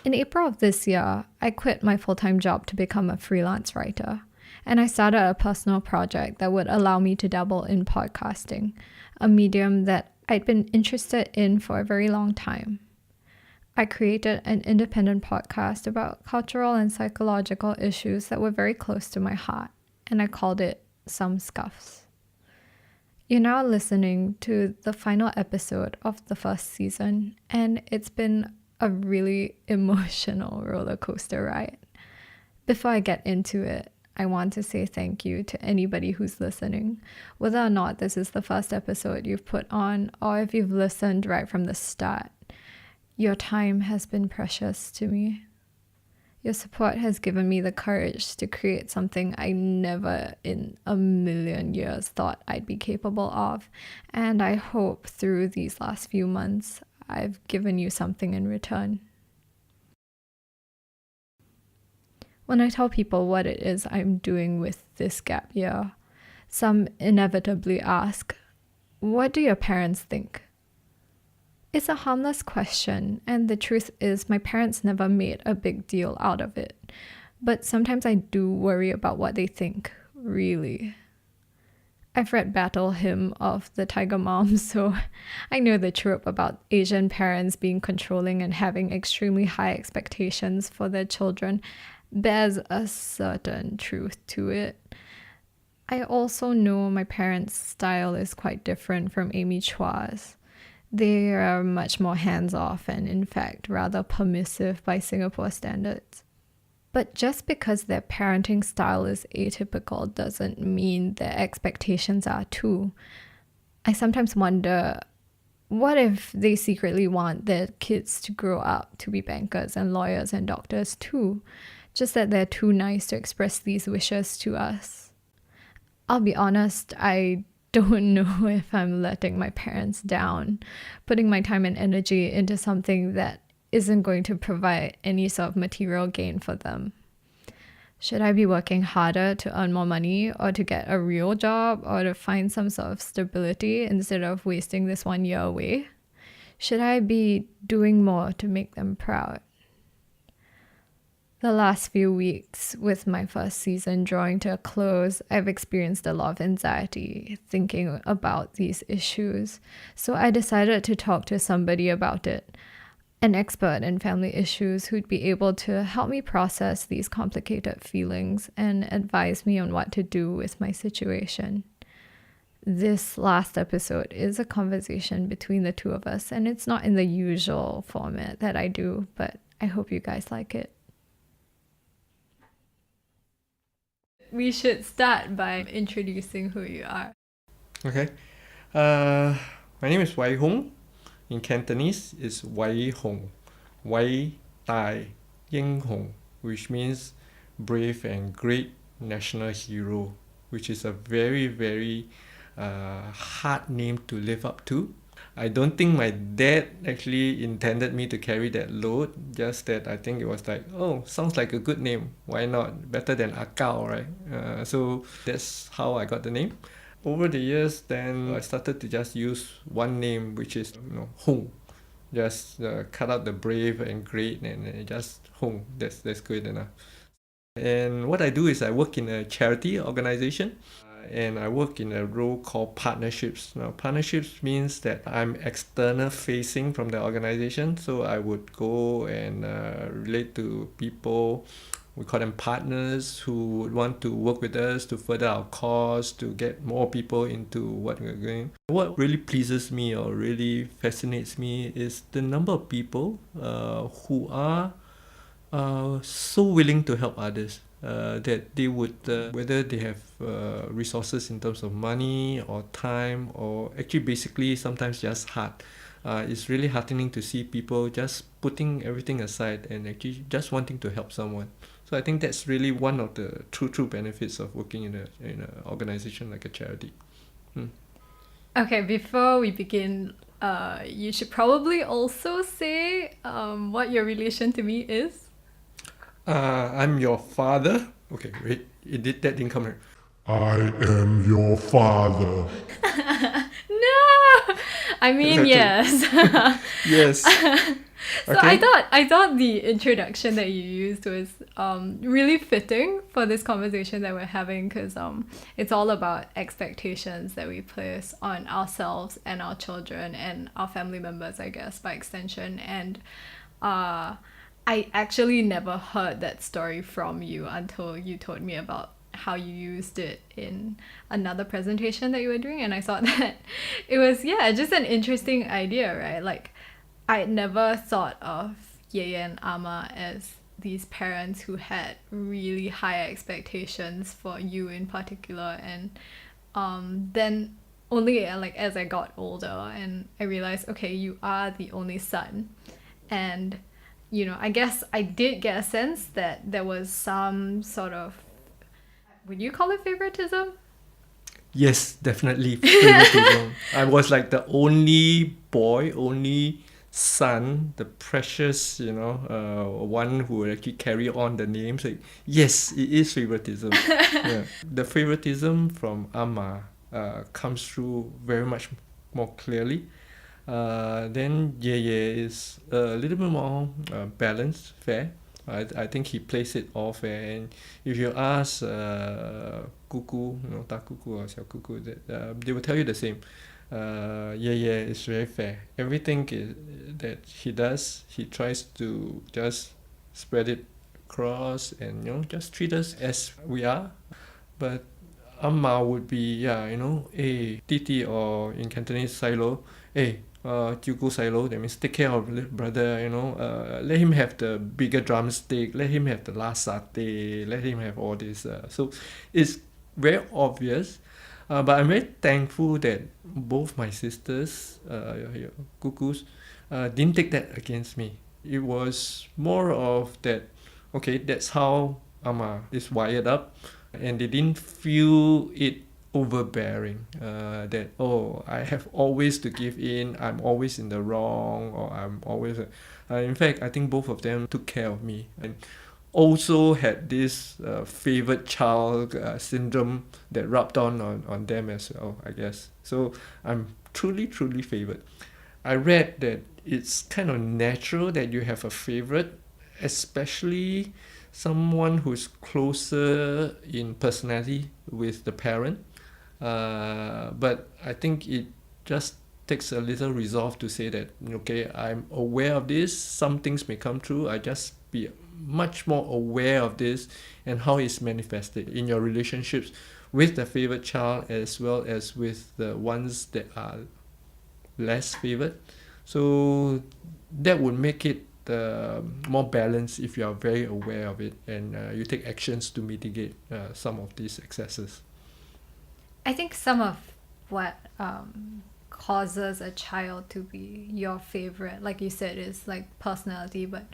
In April of this year, I quit my full-time job to become a freelance writer, and I started a personal project that would allow me to dabble in podcasting, a medium that I'd been interested in for a very long time. I created an independent podcast about cultural and psychological issues that were very close to my heart, and I called it Some Scuffs. You're now listening to the final episode of the first season, and it's been a really emotional roller coaster ride. Before I get into it, I want to say thank you to anybody who's listening, whether or not this is the first episode you've put on or if you've listened right from the start. Your time has been precious to me. Your support has given me the courage to create something I never in a million years thought I'd be capable of, and I hope through these last few months I've given you something in return. When I tell people what it is I'm doing with this gap year, some inevitably ask, "What do your parents think?" It's a harmless question, and the truth is my parents never made a big deal out of it. But sometimes I do worry about what they think, really. I've read Battle Hymn of the Tiger Mom, so I know the trope about Asian parents being controlling and having extremely high expectations for their children bears a certain truth to it. I also know my parents' style is quite different from Amy Chua's. They are much more hands-off and, in fact, rather permissive by Singapore standards. But just because their parenting style is atypical doesn't mean their expectations are too. I sometimes wonder, what if they secretly want their kids to grow up to be bankers and lawyers and doctors too, just that they're too nice to express these wishes to us? I'll be honest, I don't know if I'm letting my parents down, putting my time and energy into something that isn't going to provide any sort of material gain for them. Should I be working harder to earn more money, or to get a real job, or to find some sort of stability instead of wasting this 1 year away? Should I be doing more to make them proud? The last few weeks, with my first season drawing to a close, I've experienced a lot of anxiety thinking about these issues, so I decided to talk to somebody about it, an expert in family issues who'd be able to help me process these complicated feelings and advise me on what to do with my situation. This last episode is a conversation between the two of us, and it's not in the usual format that I do, but I hope you guys like it. We should start by introducing who you are. Okay. My name is Wai Hoong. In Cantonese, it's Wai Hoong. Wai Tai Ying Hong, which means brave and great national hero, which is a very, very hard name to live up to. I don't think my dad actually intended me to carry that load, just that I think it was like, oh, sounds like a good name. Why not? Better than Akao, right? So that's how I got the name. Over the years, then I started to just use one name, which is Hoong. Just cut out the brave and great, and just Hoong. That's good enough. And what I do is I work in a charity organization, and I work in a role called partnerships. Now, partnerships means that I'm external facing from the organization, so I would go and relate to people. We call them partners who would want to work with us to further our cause, to get more people into what we're doing. What really pleases me or really fascinates me is the number of people who are so willing to help others. That they would, whether they have resources in terms of money or time, or actually basically sometimes just heart. It's really heartening to see people just putting everything aside and actually just wanting to help someone. So I think that's really one of the true benefits of working in an organization like a charity. Okay, before we begin, you should probably also say what your relation to me is. I'm your father. Okay, wait, that didn't come here. I am your father. No! I mean, Exactly. yes. Yes. So Okay. I thought the introduction that you used was really fitting for this conversation that we're having, because it's all about expectations that we place on ourselves and our children and our family members, I guess, by extension. And I actually never heard that story from you until you told me about how you used it in another presentation that you were doing, and I thought that it was, yeah, just an interesting idea, right? Like, I never thought of Ye and Ama as these parents who had really high expectations for you in particular, and then only like as I got older and I realized, okay, you are the only son, and I guess I did get a sense that there was some sort of, would you call it favoritism? Yes, definitely favoritism. I was like the only boy, only son, the precious, one who would actually carry on the names. Like, yes, it is favoritism. Yeah, the favoritism from Amma comes through very much more clearly. Then Ye is a little bit more balanced, fair. I think he plays it all fair. And if you ask Kuku, Ta Kuku or Xiao Kuku, they will tell you the same. Ye is very fair. Everything that he does, he tries to just spread it across and just treat us as we are. But Amma would be, yeah, Titi, or in Cantonese, Silo, Tuku Silo, that means take care of little brother, let him have the bigger drumstick, let him have the last satay, let him have all this. So it's very obvious, but I'm very thankful that both my sisters, Kukus, didn't take that against me. It was more of that, okay, that's how Amma is wired up, and they didn't feel it overbearing, that, oh, I have always to give in, I'm always in the wrong, or I'm always in fact, I think both of them took care of me, and also had this favorite child syndrome that rubbed on them as well, I guess. So I'm truly favored. I read that it's kind of natural that you have a favorite, especially someone who's closer in personality with the parent. But I think it just takes a little resolve to say that, okay, I'm aware of this, some things may come true, I just be much more aware of this and how it's manifested in your relationships with the favorite child as well as with the ones that are less favored. So that would make it more balanced if you are very aware of it, and you take actions to mitigate some of these excesses. I think some of what causes a child to be your favorite, like you said, is like personality, but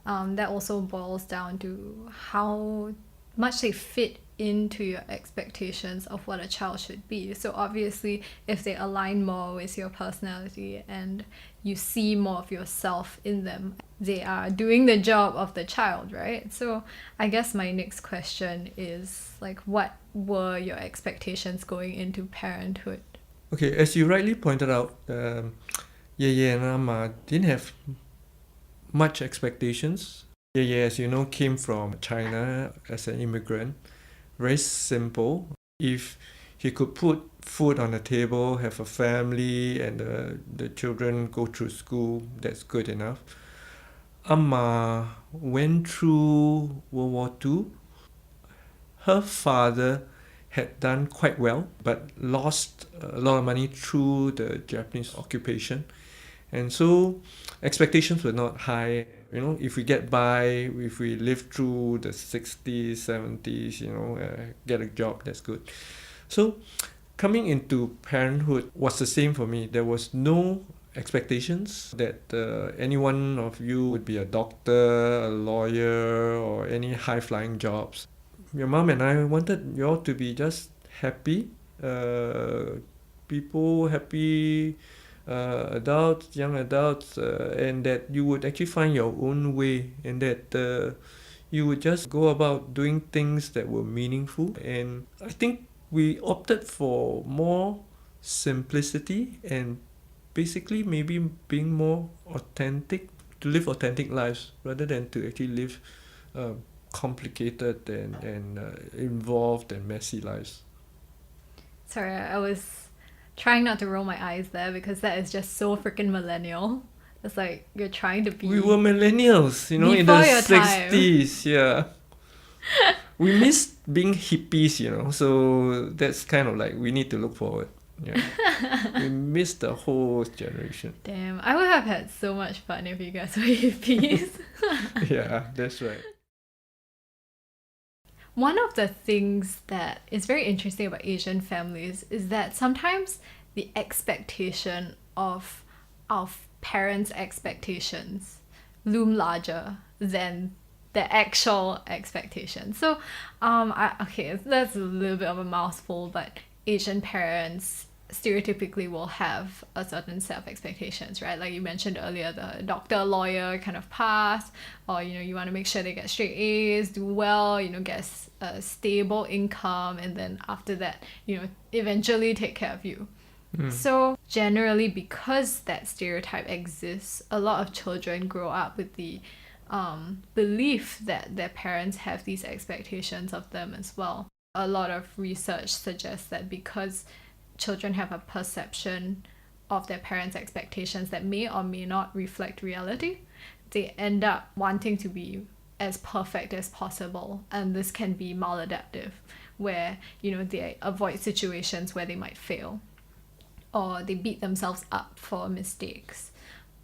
that also boils down to how much they fit into your expectations of what a child should be. So obviously, if they align more with your personality and you see more of yourself in them, they are doing the job of the child, right? So I guess my next question is, like, what were your expectations going into parenthood? Okay, as you rightly pointed out, Ye and Amma didn't have much expectations. Ye, as you know, came from China as an immigrant. Very simple. If he could put food on the table, have a family, and the children go through school, that's good enough. Amma went through World War II. Her father had done quite well, but lost a lot of money through the Japanese occupation. And so expectations were not high. If we get by, if we live through the 60s, 70s, get a job, that's good. So coming into parenthood was the same for me. There was no expectations that any one of you would be a doctor, a lawyer, or any high-flying jobs. Your mom and I wanted you all to be just happy, people happy, adults, young adults, and that you would actually find your own way, and that you would just go about doing things that were meaningful. And I think we opted for more simplicity and basically maybe being more authentic, to live authentic lives rather than to actually live complicated and involved and messy lives. Sorry, I was trying not to roll my eyes there because that is just so freaking millennial. It's like you're trying to be We were millennials, in before the your time. 60s, yeah. We miss being hippies, so that's kind of like we need to look forward. Yeah. We miss the whole generation. Damn, I would have had so much fun if you guys were hippies. Yeah, that's right. One of the things that is very interesting about Asian families is that sometimes the expectation of our parents' expectations loom larger than the actual expectations. So, okay, that's a little bit of a mouthful, but Asian parents stereotypically will have a certain set of expectations, right? Like you mentioned earlier, the doctor, lawyer kind of path, or you want to make sure they get straight A's, do well, get a stable income, and then after that, eventually take care of you. So generally, because that stereotype exists, a lot of children grow up with the belief that their parents have these expectations of them as well. A lot of research suggests that because children have a perception of their parents' expectations that may or may not reflect reality, they end up wanting to be as perfect as possible, and this can be maladaptive, where they avoid situations where they might fail, or they beat themselves up for mistakes,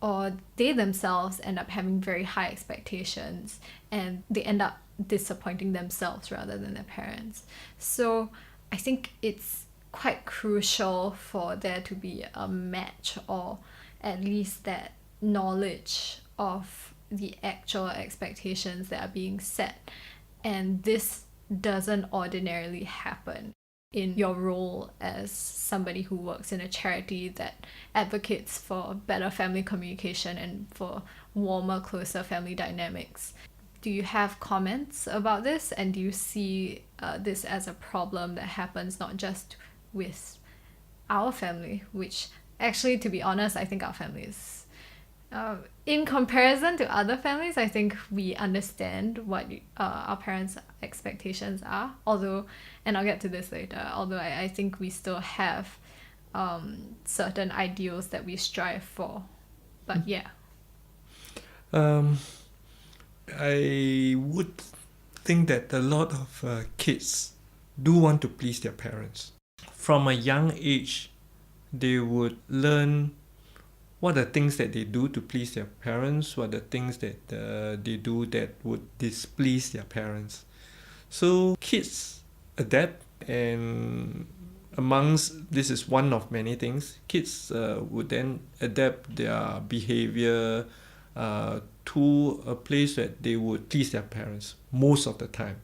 or they themselves end up having very high expectations and they end up disappointing themselves rather than their parents. So I think it's quite crucial for there to be a match, or at least that knowledge of the actual expectations that are being set. And this doesn't ordinarily happen in your role as somebody who works in a charity that advocates for better family communication and for warmer, closer family dynamics. Do you have comments about this, and do you see this as a problem that happens not just with our family, which actually, to be honest, I think our family is, in comparison to other families, I think we understand what our parents' expectations are, although, and I'll get to this later, although I think we still have certain ideals that we strive for. But yeah. I would think that a lot of kids do want to please their parents. From a young age, they would learn what are things that they do to please their parents, what are things that they do that would displease their parents. So kids adapt, and amongst this is one of many things. Kids would then adapt their behavior to a place that they would please their parents most of the time.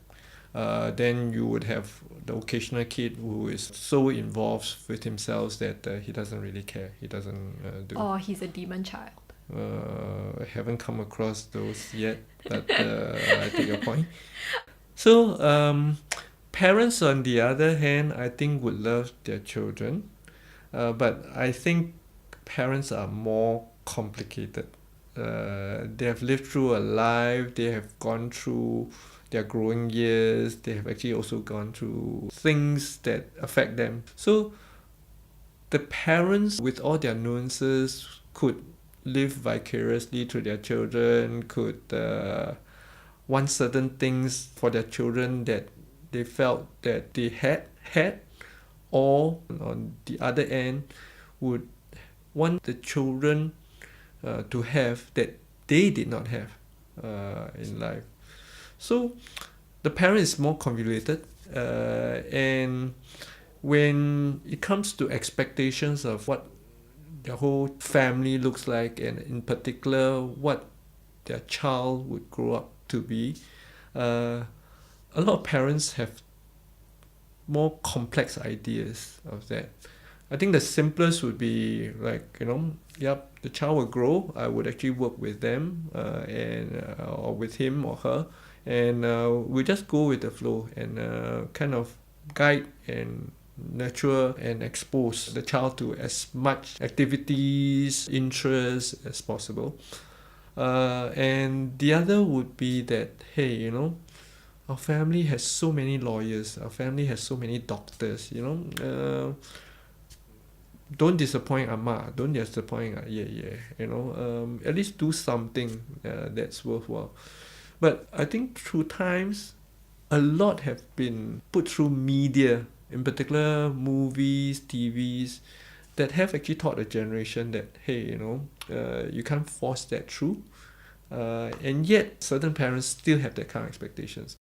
Then you would have the occasional kid who is so involved with himself that he doesn't really care. He doesn't do. Or he's a demon child. I haven't come across those yet, but I take your point. So parents, on the other hand, I think would love their children, but I think parents are more complicated. They have lived through a life, they have gone through their growing years, they have actually also gone through things that affect them. So the parents, with all their nuances, could live vicariously through their children, could want certain things for their children that they felt that they had, or on the other end would want the children to have that they did not have in life. So the parent is more convoluted, and when it comes to expectations of what their whole family looks like, and in particular what their child would grow up to be, a lot of parents have more complex ideas of that. I think the simplest would be like, the child will grow. I would actually work with them or with him or her, and we just go with the flow and kind of guide and nurture and expose the child to as much activities, interests as possible. And the other would be that, hey, our family has so many lawyers, our family has so many doctors, don't disappoint Amma, don't disappoint at least do something that's worthwhile. But I think through times, a lot have been put through media, in particular movies, TVs, that have actually taught a generation that, hey, you can't force that through. And yet, certain parents still have that kind of expectations.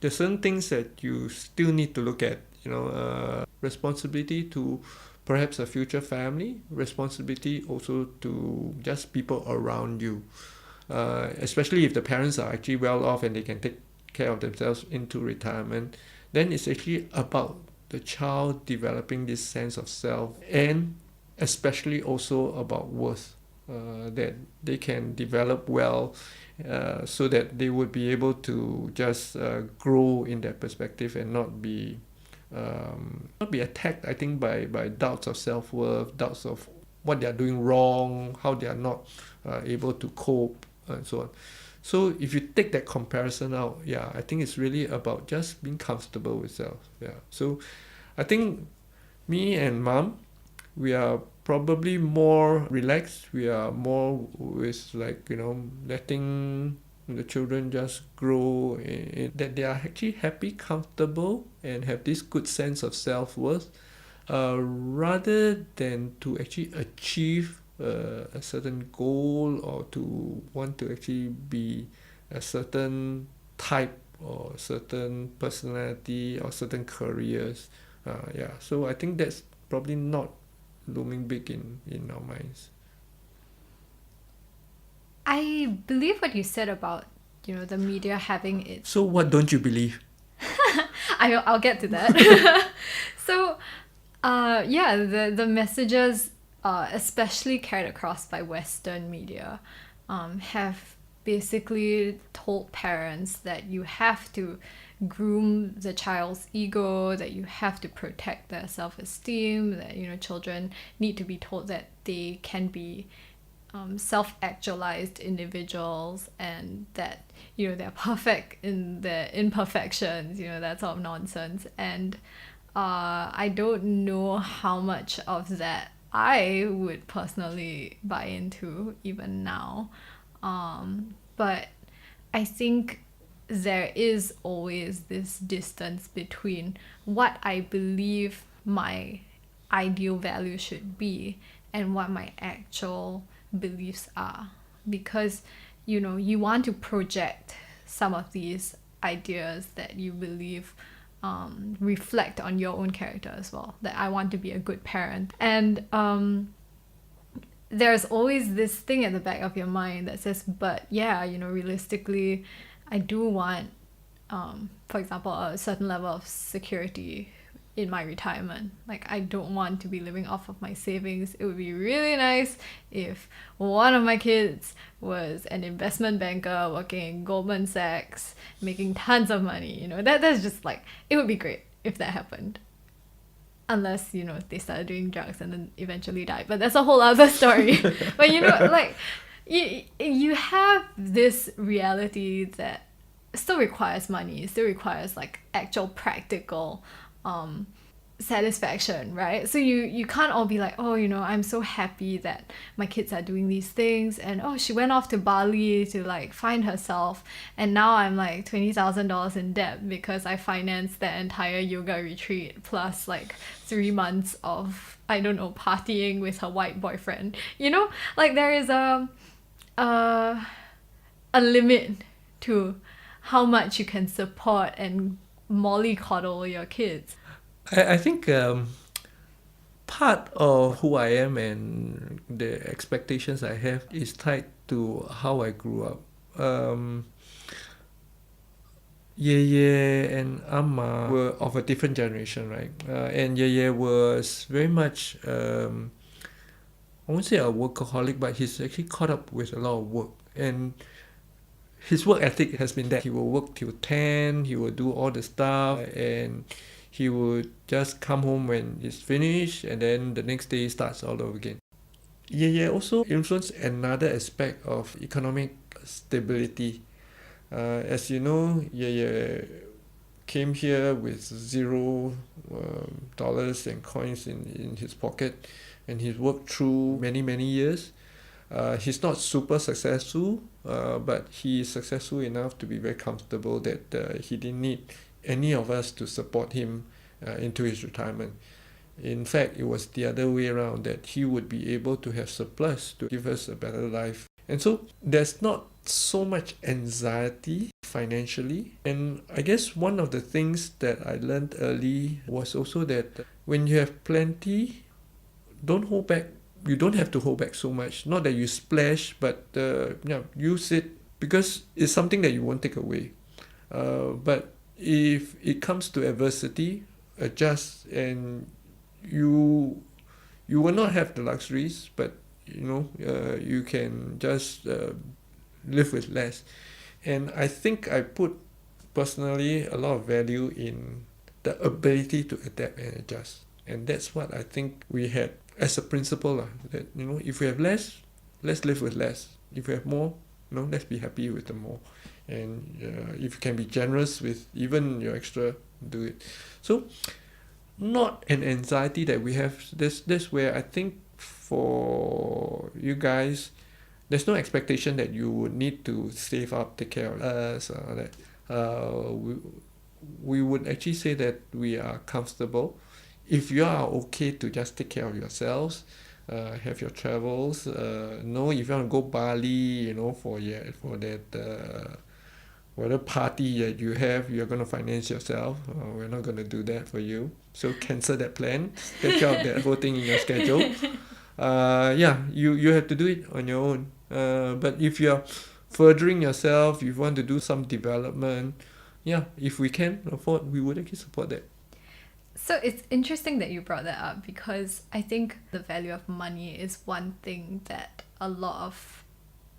There's certain things that you still need to look at, responsibility to perhaps a future family, responsibility also to just people around you. Especially if the parents are actually well off and they can take care of themselves into retirement, then it's actually about the child developing this sense of self, and especially also about worth, that they can develop well, so that they would be able to just grow in that perspective and not be attacked, I think, by doubts of self-worth, doubts of what they are doing wrong, how they are not able to cope, and so on. So if you take that comparison out, yeah, I think it's really about just being comfortable with self. Yeah. So I think me and mom, we are probably more relaxed. We are more with letting the children just grow, that they are actually happy, comfortable, and have this good sense of self-worth, rather than to actually achieve a certain goal, or to want to actually be a certain type or certain personality or certain careers. Yeah, so I think that's probably not looming big in our minds. I believe what you said about, the media having its... So what don't you believe? I'll get to that. So, yeah, the messages, especially carried across by Western media, have basically told parents that you have to groom the child's ego, that you have to protect their self-esteem, that children need to be told that they can be self-actualized individuals, and that they're perfect in their imperfections, that sort of nonsense. And I don't know how much of that I would personally buy into even now, but I think there is always this distance between what I believe my ideal value should be and what my actual beliefs are, because you want to project some of these ideas that you believe reflect on your own character as well, that I want to be a good parent. And there's always this thing at the back of your mind that says, but yeah, realistically I do want, for example, a certain level of security in my retirement. Like, I don't want to be living off of my savings. It would be really nice if one of my kids was an investment banker working in Goldman Sachs, making tons of money. That's just like, it would be great if that happened. Unless, they started doing drugs and then eventually died. But that's a whole other story. But, like, you have this reality that still requires money, still requires, like, actual practical satisfaction, right? So you can't all be like, oh, I'm so happy that my kids are doing these things, and oh, she went off to Bali to like find herself, and now I'm like $20,000 in debt because I financed that entire yoga retreat plus like 3 months of, I don't know, partying with her white boyfriend. Like, there is a limit to how much you can support and mollycoddle your kids. I think part of who I am and the expectations I have is tied to how I grew up. Yeye and Amma were of a different generation, right? And Yeye was very much, I won't say a workaholic, but he's actually caught up with a lot of work. And his work ethic has been that he will work till 10, he will do all the stuff, and He would just come home when it's finished, and then the next day starts all over again. Yeah, also influenced another aspect of economic stability. As you know, yeah, came here with zero dollars and coins in his pocket, and he's worked through many years. He's not super successful, but he is successful enough to be very comfortable that he didn't need any of us to support him into his retirement. In fact, it was the other way around, that he would be able to have surplus to give us a better life. And so there's not so much anxiety financially. And I guess one of the things that I learned early was also that when you have plenty, don't hold back. You don't have to hold back so much. Not that you splash, but use it, because it's something that you won't take away. But if it comes to adversity, adjust, and you will not have the luxuries, but you can just live with less. And I think I put personally a lot of value in the ability to adapt and adjust. And that's what I think we had as a principle, that if we have less, let's live with less. If we have more, let's be happy with the more. And if you can be generous with even your extra, do it. So not an anxiety that we have. That's where I think for you guys, there's no expectation that you would need to save up, take care of us, or that. We would actually say that we are comfortable. If you are okay to just take care of yourselves, have your travels, if you want to go Bali, for that whatever party that you have, you're going to finance yourself. We're not going to do that for you. So cancel that plan. Take care of that whole thing in your schedule. You have to do it on your own. But if you're furthering yourself, you want to do some development, if we can afford, we would actually support that. So it's interesting that you brought that up, because I think the value of money is one thing that a lot of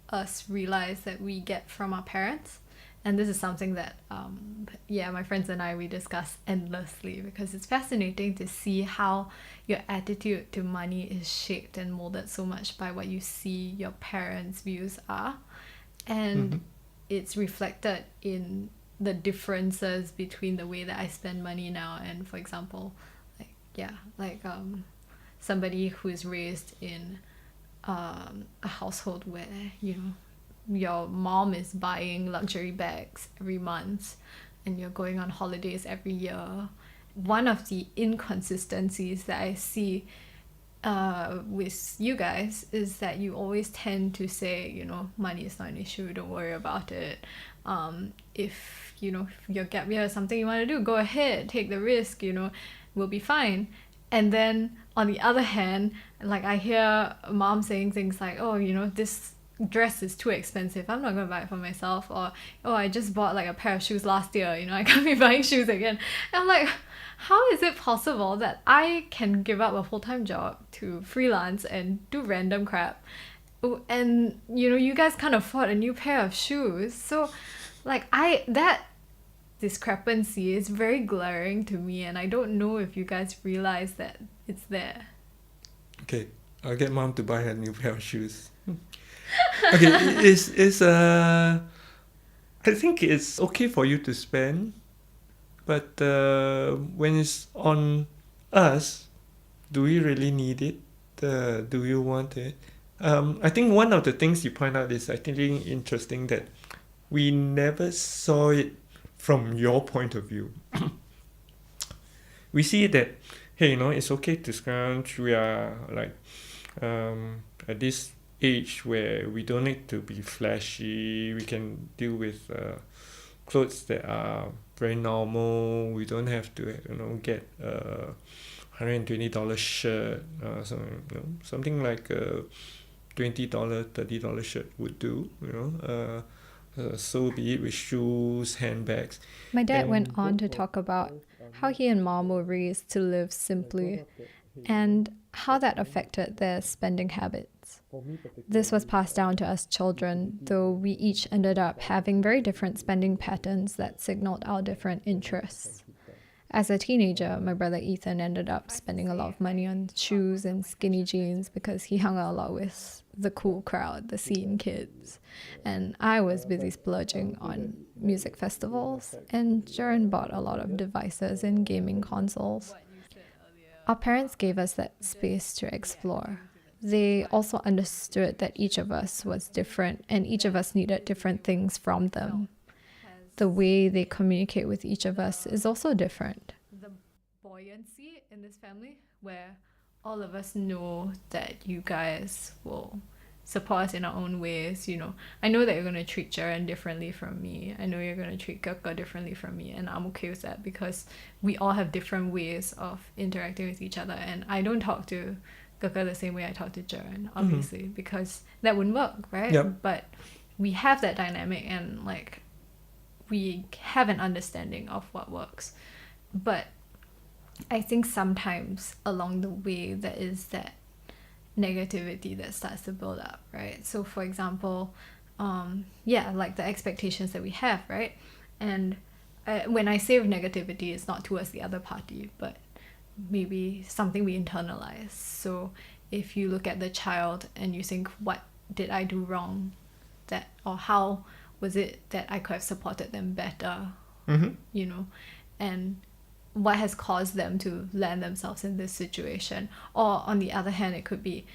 us realize that we get from our parents. And this is something that, my friends and I, we discuss endlessly, because it's fascinating to see how your attitude to money is shaped and molded so much by what you see your parents' views are. And it's reflected in the differences between the way that I spend money now and, for example, somebody who is raised in a household where, your mom is buying luxury bags every month and you're going on holidays every year. One of the inconsistencies that I see with you guys is that you always tend to say, money is not an issue, don't worry about it. If your gap year is something you want to do, go ahead, take the risk, we'll be fine. And then on the other hand, I hear mom saying things like, this dress is too expensive, I'm not going to buy it for myself, or I just bought a pair of shoes last year, I can't be buying shoes again. And I'm like, how is it possible that I can give up a full-time job to freelance and do random crap, and you guys can't afford a new pair of shoes? So that discrepancy is very glaring to me, and I don't know if you guys realize that it's there. Okay, I'll get mom to buy her new pair of shoes. Okay, I think it's okay for you to spend, but when it's on us, do we really need it? Do we want it? I think one of the things you point out is, I think, really interesting, that we never saw it from your point of view. We see that, hey, it's okay to scrounge. We are at this age where we don't need to be flashy. We can deal with clothes that are very normal. We don't have to get a $120 shirt, something like a $20, $30 shirt would do, so be it, with shoes, handbags. My dad went on to talk about how he and mom were raised to live simply and how that affected their spending habits. This was passed down to us children, though we each ended up having very different spending patterns that signaled our different interests. As a teenager, my brother Ethan ended up spending a lot of money on shoes and skinny jeans because he hung out a lot with the cool crowd, the scene kids. And I was busy splurging on music festivals, and Jaren bought a lot of devices and gaming consoles. Our parents gave us that space to explore. They also understood that each of us was different and each of us needed different things from them. The way they communicate with each of us is also different. The buoyancy in this family, where all of us know that you guys will support us in our own ways. I know that you're going to treat Jaren differently from me. I know you're going to treat Kaka differently from me, and I'm okay with that because we all have different ways of interacting with each other, and I don't talk to Kaka the same way I talk to Jaren, obviously, because that wouldn't work, right? Yep. But we have that dynamic, and we have an understanding of what works. But I think sometimes along the way there is that negativity that starts to build up, right? So for example, like the expectations that we have, right? And when I say negativity, it's not towards the other party, but maybe something we internalize. So if you look at the child and you think, what did I do wrong? Or how was it that I could have supported them better? And what has caused them to land themselves in this situation? Or on the other hand, it could be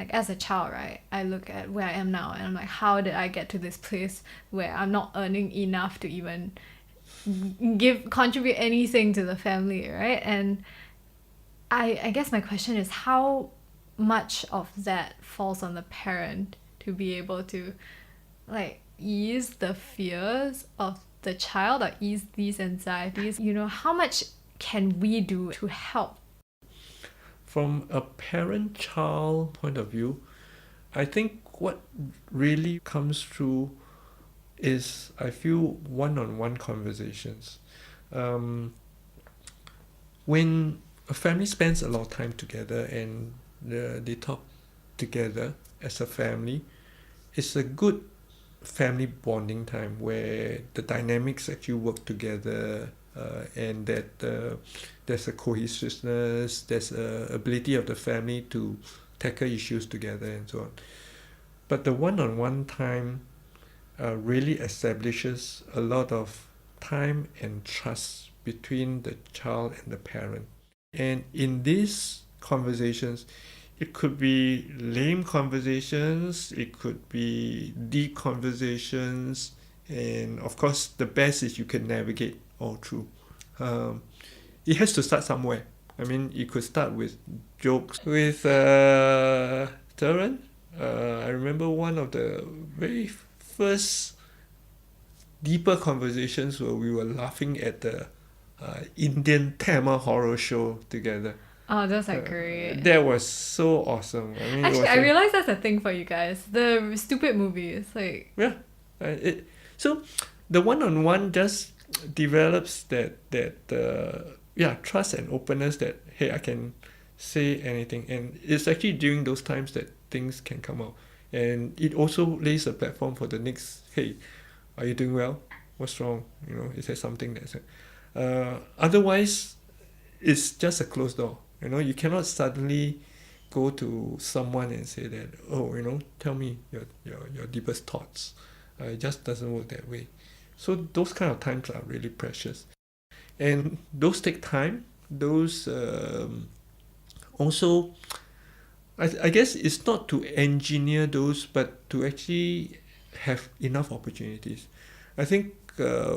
as a child, right? I look at where I am now and I'm like, how did I get to this place where I'm not earning enough to even contribute anything to the family, right? And I guess my question is, how much of that falls on the parent to be able to ease the fears of the child or ease these anxieties? How much can we do to help? From a parent-child point of view, I think what really comes through is, I feel, one-on-one conversations. When a family spends a lot of time together and they talk together as a family, it's a good family bonding time where the dynamics actually work together, and that there's a cohesiveness, there's a ability of the family to tackle issues together and so on. But the one-on-one time really establishes a lot of time and trust between the child and the parent. And in these conversations, it could be lame conversations, it could be deep conversations, and of course the best is you can navigate all through. It has to start somewhere. I mean, it could start with jokes. With Taran, I remember one of the very first deeper conversations where we were laughing at the Indian Tamil horror show together. Oh, those are great. That was so awesome. I mean, actually, I realized that's a thing for you guys. The stupid movies, yeah. So the one-on-one just develops that trust and openness that, hey, I can say anything, and it's actually during those times that things can come out, and it also lays a platform for the next, hey, are you doing well? What's wrong? Is there something that's otherwise it's just a closed door. You cannot suddenly go to someone and say that, oh, tell me your deepest thoughts. It just doesn't work that way. So those kind of times are really precious, and those take time. Those also, I guess it's not to engineer those, but to actually have enough opportunities. I think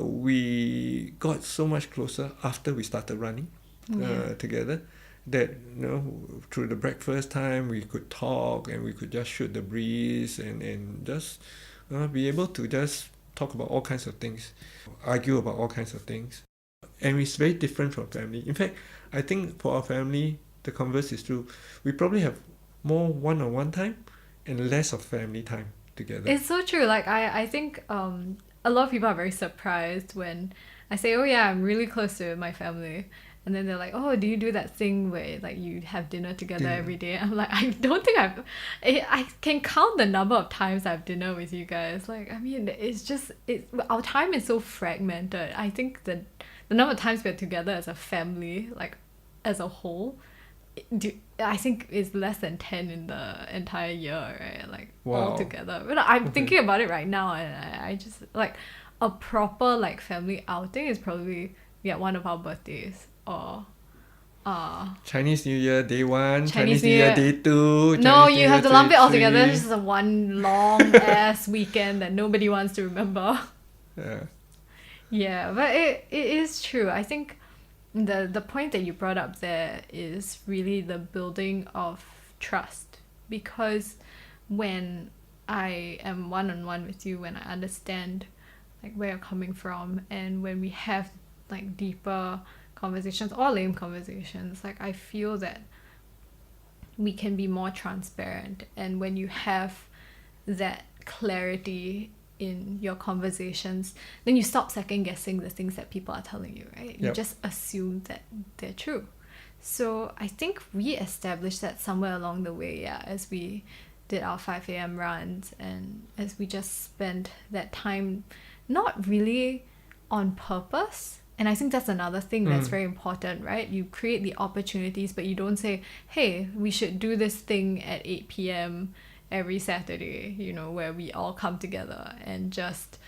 we got so much closer after we started running together, that through the breakfast time we could talk and we could just shoot the breeze and just be able to just talk about all kinds of things, argue about all kinds of things. And it's very different from family. In fact, I think for our family, the converse is true. We probably have more one-on-one time and less of family time together. It's so true. I think a lot of people are very surprised when I say, oh yeah, I'm really close to my family. And then they're like, oh, do you do that thing where like you have dinner together Dinner. every day? I'm like, I don't think I can count the number of times I've dinner with you guys. Like, I mean, it's just, our time is so fragmented. I think the number of times we're together as a family, like as a whole, I think is less than 10 in the entire year, right? Like all Wow. together. But I'm Okay. thinking about it right now, and I just like a proper like family outing is probably one of our birthdays or Chinese New Year day 1, Chinese Chinese New New Year Year. day 2, No, Chinese New you have Year to lump it all day together. 3. It's just a one long ass weekend that nobody wants to remember. Yeah. Yeah, but it is true. I think the point that you brought up there is really the building of trust, because when I am one-on-one with you, when I understand like where you're coming from, and when we have like deeper conversations or lame conversations, like I feel that we can be more transparent. And when you have that clarity in your conversations, then you stop second guessing the things that people are telling you, right? You Yep. just assume that they're true. So I think we established that somewhere along the way, yeah, as we did our 5 a.m. runs, and as we just spent that time not really on purpose. And I think that's another thing that's very important, right? You create the opportunities, but you don't say, hey, we should do this thing at 8 p.m. every Saturday, you know, where we all come together and just,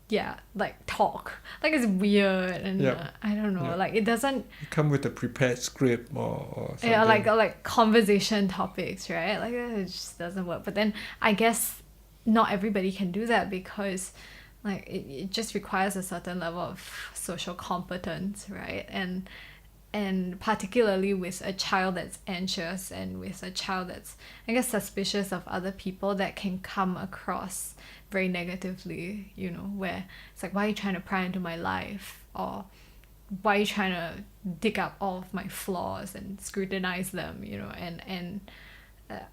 yeah, like talk. Like it's weird, and Yep. I don't know, Yep. like it doesn't, Come with a prepared script or something. yeah, like conversation topics, right? Like it just doesn't work. But then I guess not everybody can do that, because like it just requires a certain level of social competence, right? And particularly with a child that's anxious, and with a child that's, I guess, suspicious of other people, that can come across very negatively, you know, where it's like, why are you trying to pry into my life? Or why are you trying to dig up all of my flaws and scrutinize them, you know? And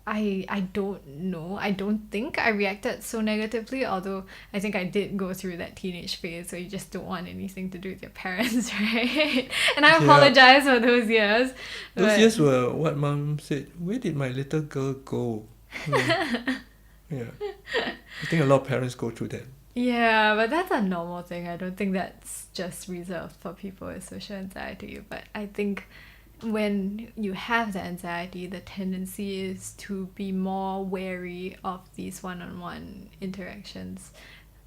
I don't know. I don't think I reacted so negatively, although I think I did go through that teenage phase where you just don't want anything to do with your parents, right? And I Yeah. apologize for those years. Those but- years were what mom said, where did my little girl go? Yeah. I think a lot of parents go through that. Yeah, but that's a normal thing. I don't think that's just reserved for people with social anxiety. But I think when you have the anxiety, the tendency is to be more wary of these one-on-one interactions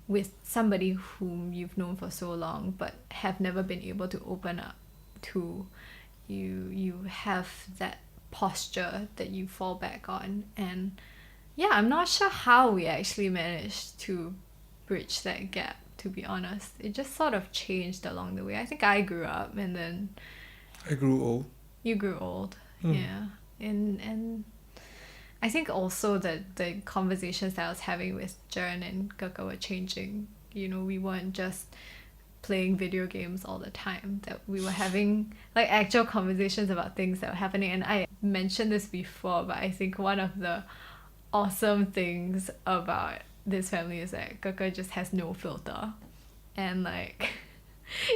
with somebody whom you've known for so long but have never been able to open up to. You have that posture that you fall back on. And yeah, I'm not sure how we actually managed to bridge that gap, to be honest. It just sort of changed along the way. I think I grew up, and then I grew old. you grew old. Mm. Yeah. And I think also that the conversations that I was having with Jern and Kaka were changing. You know, we weren't just playing video games all the time, that we were having like actual conversations about things that were happening. And I mentioned this before, but I think one of the awesome things about this family is that Kaka just has no filter. And like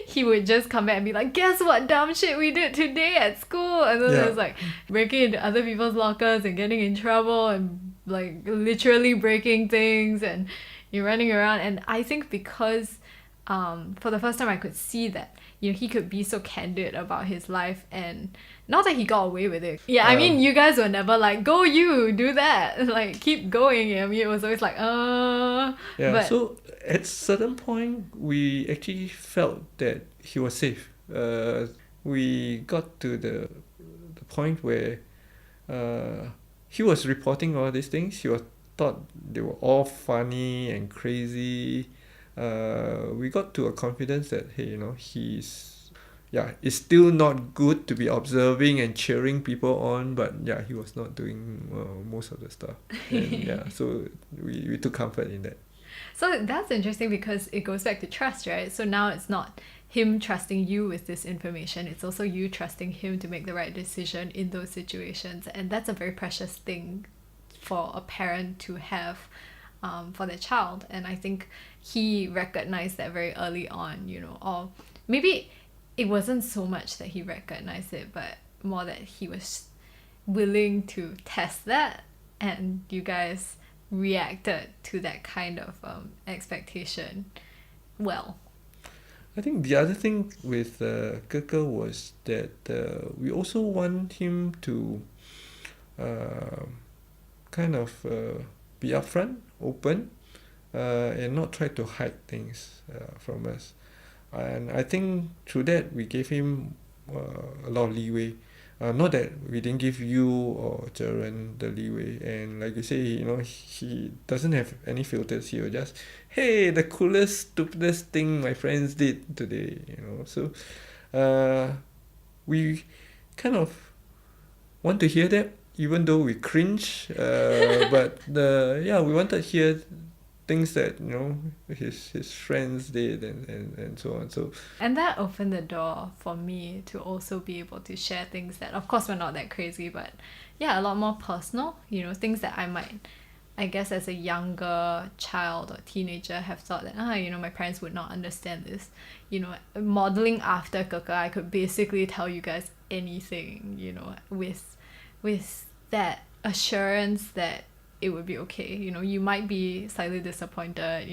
he would just come back and be like, guess what dumb shit we did today at school? And then Yeah. there's like breaking into other people's lockers and getting in trouble, and like literally breaking things, and you're running around. And I think because for the first time I could see that, you know, he could be so candid about his life, and not that he got away with it. Yeah, I mean, you guys were never like, go you, do that. Like, keep going. I mean, it was always like, Yeah, But so at certain point, we actually felt that he was safe. We got to the point where he was reporting all these things. He was thought they were all funny and crazy. We got to a confidence that, hey, you know, it's still not good to be observing and cheering people on, but yeah, he was not doing most of the stuff. And yeah, so we took comfort in that. So that's interesting, because it goes back to trust, right? So now it's not him trusting you with this information, it's also you trusting him to make the right decision in those situations. And that's a very precious thing for a parent to have for their child. And I think he recognized that very early on, you know, or maybe it wasn't so much that he recognized it, but more that he was willing to test that, and you guys reacted to that kind of expectation well. I think the other thing with Keke was that we also want him to uh, kind of be upfront, open, and not try to hide things from us. And I think through that we gave him a lot of leeway. Not that we didn't give you or Jaren the leeway, and like you say, he doesn't have any filters. He will just, hey, the coolest, stupidest thing my friends did today, So, we kind of want to hear that, even though we cringe. But we wanted to hear things that his friends did, and so on. So And that opened the door for me to also be able to share things that, of course, we're not that crazy, but yeah, a lot more personal, things that I might, I guess, as a younger child or teenager, have thought that, my parents would not understand this. Modeling after Keke, I could basically tell you guys anything, with that assurance that it would be okay. You might be slightly disappointed,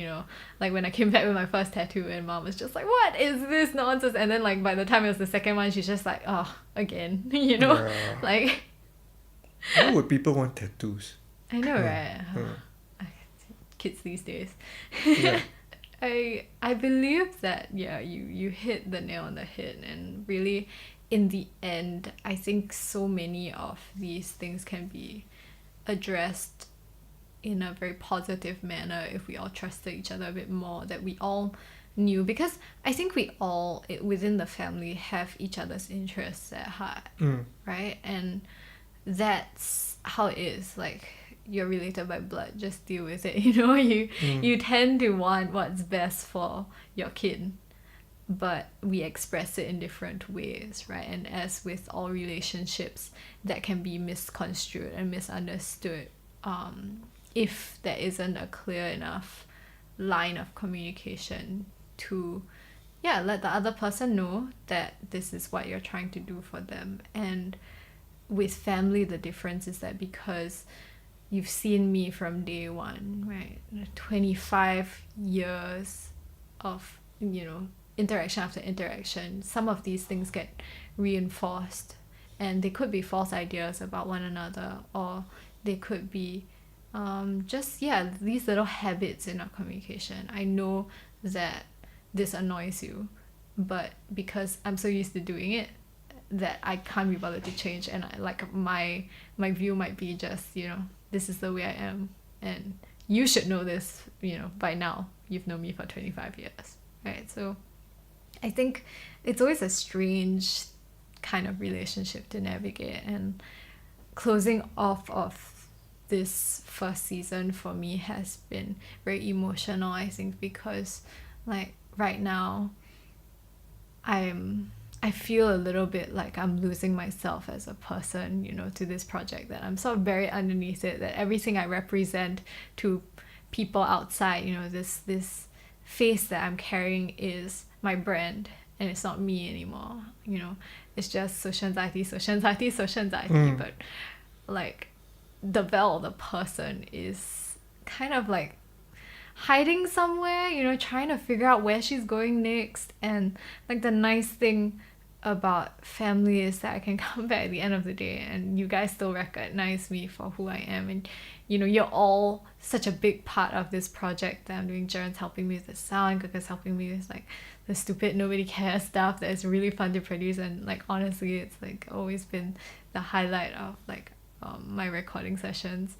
like when I came back with my first tattoo and mom was just like, what is this nonsense? And then like by the time it was the second one, she's just like, oh, again, Yeah. like Why would people want tattoos? I know, right? Kids these days. Yeah. I believe that you hit the nail on the head, and really in the end I think so many of these things can be addressed in a very positive manner if we all trusted each other a bit more, that we all knew, because I think we all within the family have each other's interests at heart, right? And that's how it is. Like, you're related by blood, just deal with it. You tend to want what's best for your kid, but we express it in different ways, right? And as with all relationships, that can be misconstrued and misunderstood if there isn't a clear enough line of communication to let the other person know that this is what you're trying to do for them. And with family, the difference is that because you've seen me from day one, right? 25 years of interaction after interaction, some of these things get reinforced, and they could be false ideas about one another, or they could be these little habits in our communication. I know that this annoys you, but because I'm so used to doing it that I can't be bothered to change, and my view might be just this is the way I am, and you should know this by now. You've known me for 25 years, right? So I think it's always a strange kind of relationship to navigate, and closing off of this first season for me has been very emotional, I think, because like right now I feel a little bit like I'm losing myself as a person, to this project, that I'm sort of buried underneath it, that everything I represent to people outside, this face that I'm carrying is my brand, and it's not me anymore. It's just social anxiety, but like the Vel, the person, is kind of like hiding somewhere, trying to figure out where she's going next. And like the nice thing about family is that I can come back at the end of the day and you guys still recognize me for who I am, and you're all such a big part of this project that I'm doing. Jaren's helping me with the sound, Keke's helping me with like the stupid nobody cares stuff that is really fun to produce, and like honestly it's like always been the highlight of like my recording sessions.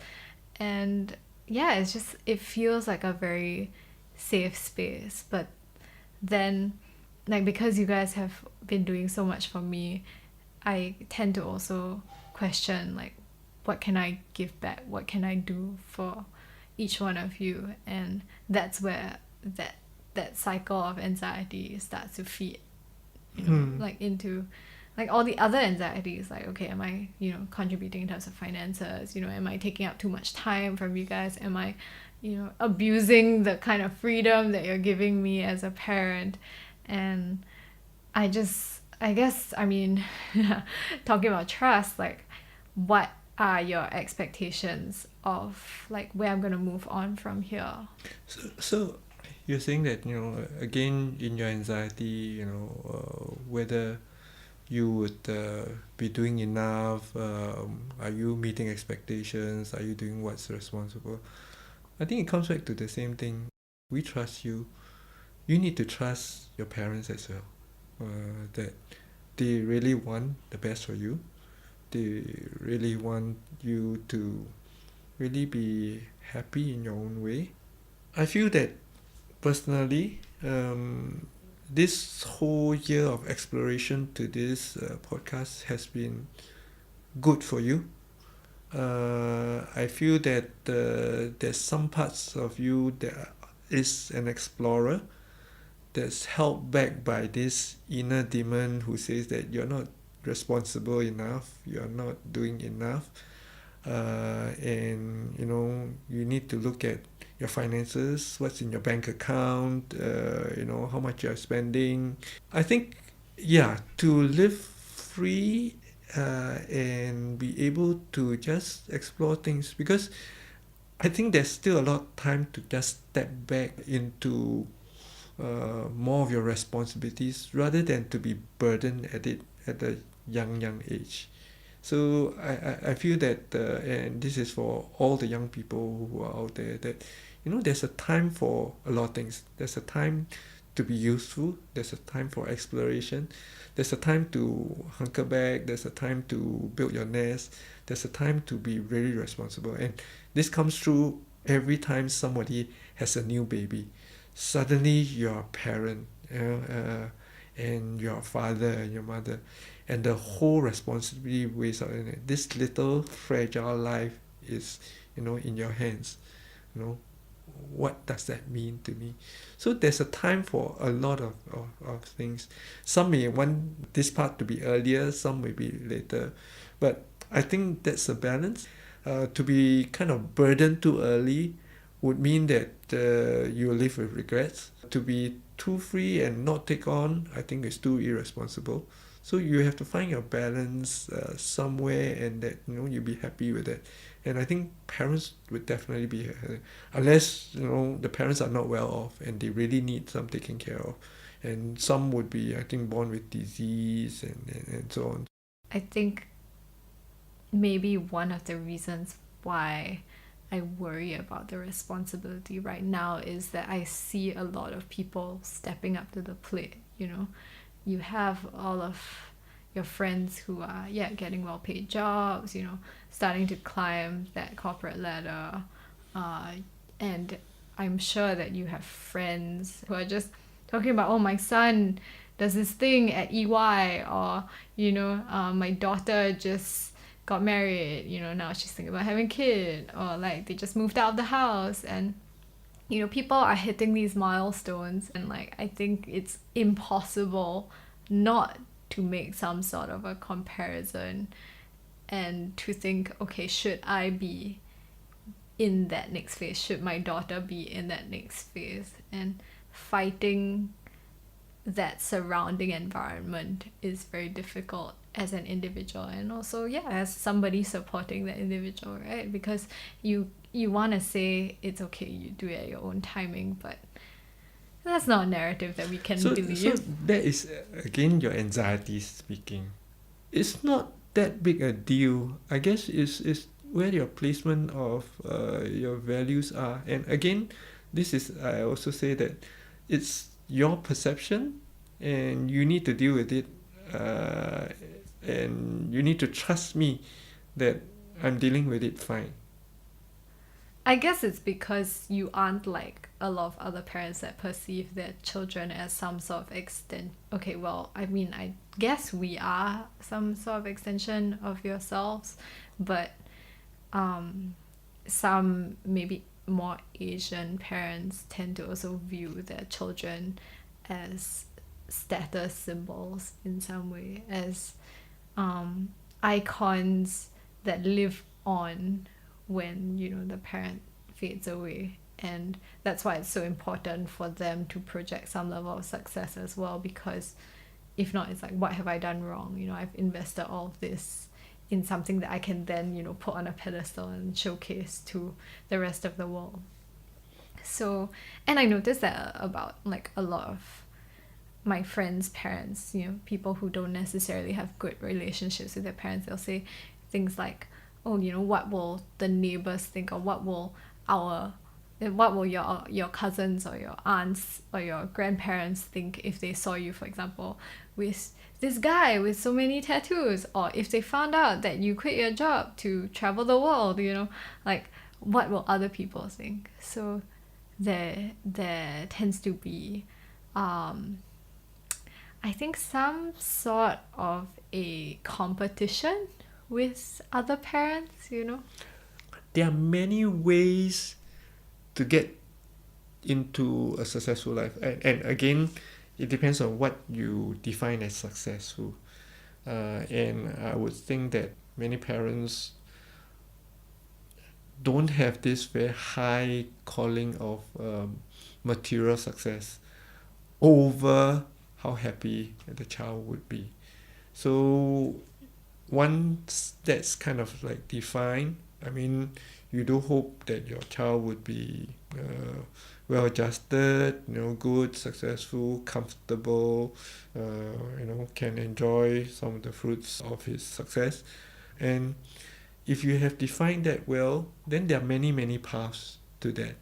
And it feels like a very safe space. But then like because you guys have been doing so much for me, I tend to also question like, what can I give back, what can I do for each one of you? And that's where that cycle of anxiety starts to feed like into like all the other anxieties, like, okay, am I contributing in terms of finances, am I taking up too much time from you guys, am I abusing the kind of freedom that you're giving me as a parent? And I guess, I mean, talking about trust, like, what are your expectations of like where I'm gonna move on from here? So you're saying that, again, in your anxiety, whether you would be doing enough, are you meeting expectations, are you doing what's responsible? I think it comes back to the same thing. We trust you. You need to trust your parents as well, that they really want the best for you. They really want you to really be happy in your own way. I feel that personally, this whole year of exploration to this podcast has been good for you. I feel that there's some parts of you that is an explorer, that's held back by this inner demon who says that you're not responsible enough, you're not doing enough, and you need to look at your finances, what's in your bank account, how much you're spending. I think, yeah, to live free and be able to just explore things, because I think there's still a lot of time to just step back into more of your responsibilities rather than to be burdened at it at a young age. So I feel that, and this is for all the young people who are out there, that there's a time for a lot of things. There's a time to be useful. There's a time for exploration. There's a time to hunker back. There's a time to build your nest. There's a time to be very responsible. And this comes through every time somebody has a new baby. Suddenly you're a parent, and your father and your mother, and the whole responsibility weighs out in it. This little fragile life is, in your hands. You know, what does that mean to me? So there's a time for a lot of things. Some may want this part to be earlier, some may be later, but I think that's a balance. To be kind of burdened too early would mean that you will live with regrets. To be too free and not take on, I think is too irresponsible. So you have to find your balance somewhere, and that you'll be happy with it. And I think parents would definitely be, unless the parents are not well off and they really need some taking care of. And some would be, I think, born with disease and so on. I think maybe one of the reasons why I worry about the responsibility right now is that I see a lot of people stepping up to the plate. You have all of your friends who are getting well paid jobs, starting to climb that corporate ladder, and I'm sure that you have friends who are just talking about, oh, my son does this thing at EY, or my daughter just got married, now she's thinking about having a kid, or like they just moved out of the house, and people are hitting these milestones, and like I think it's impossible not to make some sort of a comparison and to think, okay, should I be in that next phase? Should my daughter be in that next phase? And fighting that surrounding environment is very difficult as an individual, and also as somebody supporting that individual, right? Because you want to say it's okay, you do it at your own timing, but that's not a narrative that we can believe. So that is, again, your anxiety speaking. It's not that big a deal. I guess is where your placement of your values are. And again, this is, I also say that it's your perception, and you need to deal with it, and you need to trust me that I'm dealing with it fine. I guess it's because you aren't like a lot of other parents that perceive their children as some sort of okay, well, I mean, I guess we are some sort of extension of yourselves, but some maybe more Asian parents tend to also view their children as status symbols in some way, as icons that live on when the parent fades away. And that's why it's so important for them to project some level of success as well, because if not, it's like, what have I done wrong? You know, I've invested all of this in something that I can then, you know, put on a pedestal and showcase to the rest of the world. So, and I noticed that about like a lot of my friends' parents, you know, people who don't necessarily have good relationships with their parents, they'll say things like, oh, you know, what will the neighbors think, or what will your cousins or your aunts or your grandparents think if they saw you, for example, with this guy with so many tattoos, or if they found out that you quit your job to travel the world, you know, like what will other people think? So there tends to be I think some sort of a competition with other parents, you know. There are many ways to get into a successful life, and again, it depends on what you define as successful. And I would think that many parents don't have this very high calling of material success over how happy the child would be. So once that's kind of like defined, I mean, you do hope that your child would be well adjusted, you know, good, successful, comfortable, you know, can enjoy some of the fruits of his success. And if you have defined that well, then there are many, many paths to that.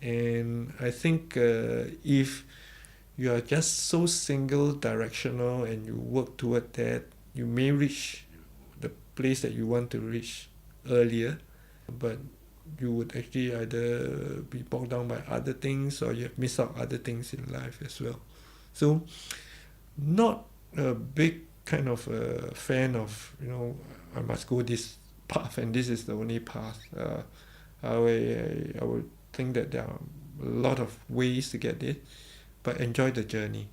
And I think if you are just so single directional and you work toward that, you may reach the place that you want to reach earlier, but you would actually either be bogged down by other things, or you have missed out other things in life as well. So not a big kind of fan of, you know, I must go this path and this is the only path. I would think that there are a lot of ways to get it, but enjoy the journey.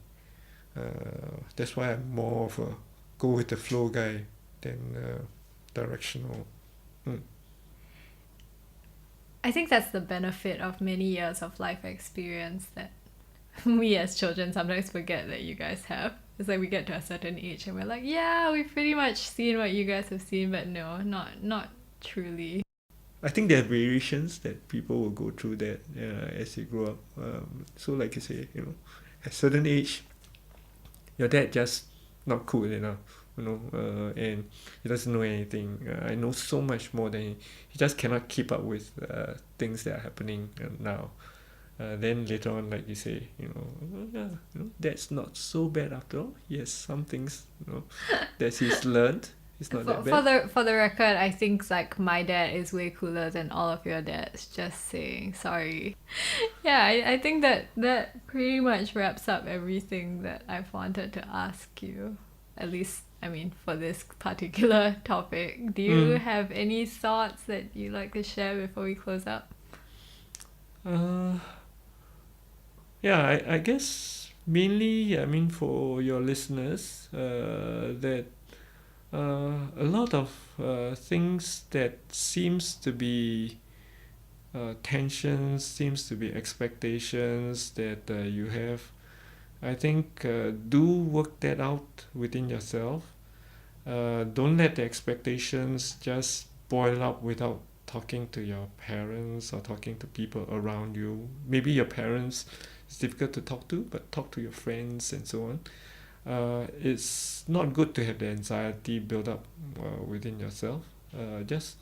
That's why I'm more of a go with the flow guy than directional. I think that's the benefit of many years of life experience that we as children sometimes forget that you guys have. It's like we get to a certain age and we're like, yeah, we've pretty much seen what you guys have seen, but no, not truly. I think there are variations that people will go through that as they grow up. So like you say, you know, at a certain age, your dad just not cool enough, you know, and he doesn't know anything. I know so much more than he just cannot keep up with things that are happening now. Then later on, like you say, you know, yeah, you know, that's not so bad after all. Yes, some things, you know, that he's learned. It's not that bad. For the record, I think like my dad is way cooler than all of your dads. Just saying, sorry. Yeah, I think that pretty much wraps up everything that I've wanted to ask you. At least, I mean, for this particular topic. Do you have any thoughts that you'd like to share before we close up? Uh, yeah, I guess mainly, I mean, for your listeners, that a lot of things that seems to be tensions, seems to be expectations that you have. I think do work that out within yourself. Don't let the expectations just boil up without talking to your parents or talking to people around you. Maybe your parents is difficult to talk to, but talk to your friends and so on. It's not good to have the anxiety build up within yourself. Just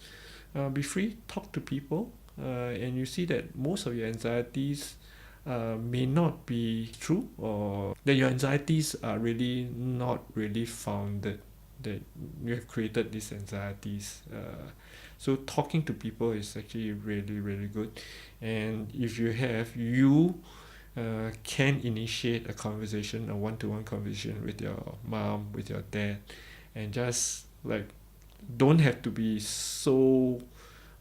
be free, talk to people, and you see that most of your anxieties may not be true, or that your anxieties are really not really founded, that you have created these anxieties. So talking to people is actually really, really good. And if you have, you can initiate a conversation, a one-to-one conversation with your mom, with your dad, and just like don't have to be so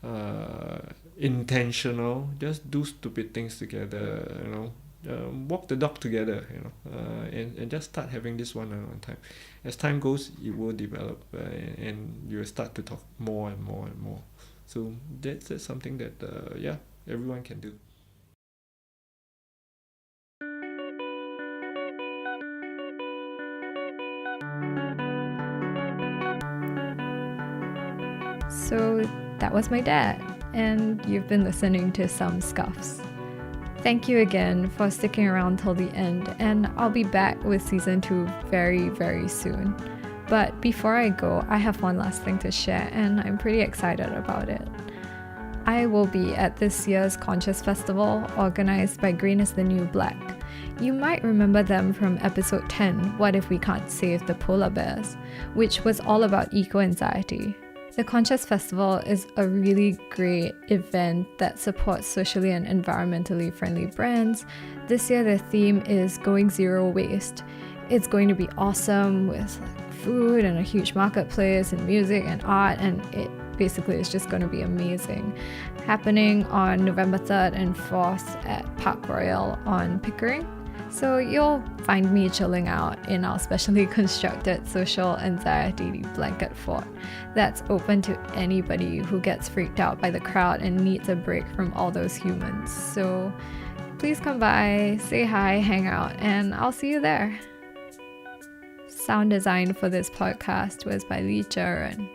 uh, intentional. Just do stupid things together, you know. Walk the dog together, you know, and just start having this one-on-one time. As time goes, it will develop, and you will start to talk more and more and more. So that's something that yeah, everyone can do. So that was my dad, and you've been listening to some Scuffs. Thank you again for sticking around till the end, and I'll be back with season 2 very, very soon. But before I go, I have one last thing to share, and I'm pretty excited about it. I will be at this year's Conscious Festival, organized by Green is the New Black. You might remember them from episode 10, What If We Can't Save the Polar Bears, which was all about eco-anxiety. The Conscious Festival is a really great event that supports socially and environmentally friendly brands. This year the theme is Going Zero Waste. It's going to be awesome with food and a huge marketplace and music and art, and it basically is just going to be amazing. Happening on November 3rd and 4th at Park Royal on Pickering. So you'll find me chilling out in our specially constructed social anxiety blanket fort that's open to anybody who gets freaked out by the crowd and needs a break from all those humans. So please come by, say hi, hang out, and I'll see you there. Sound design for this podcast was by Lee Wai Hoong.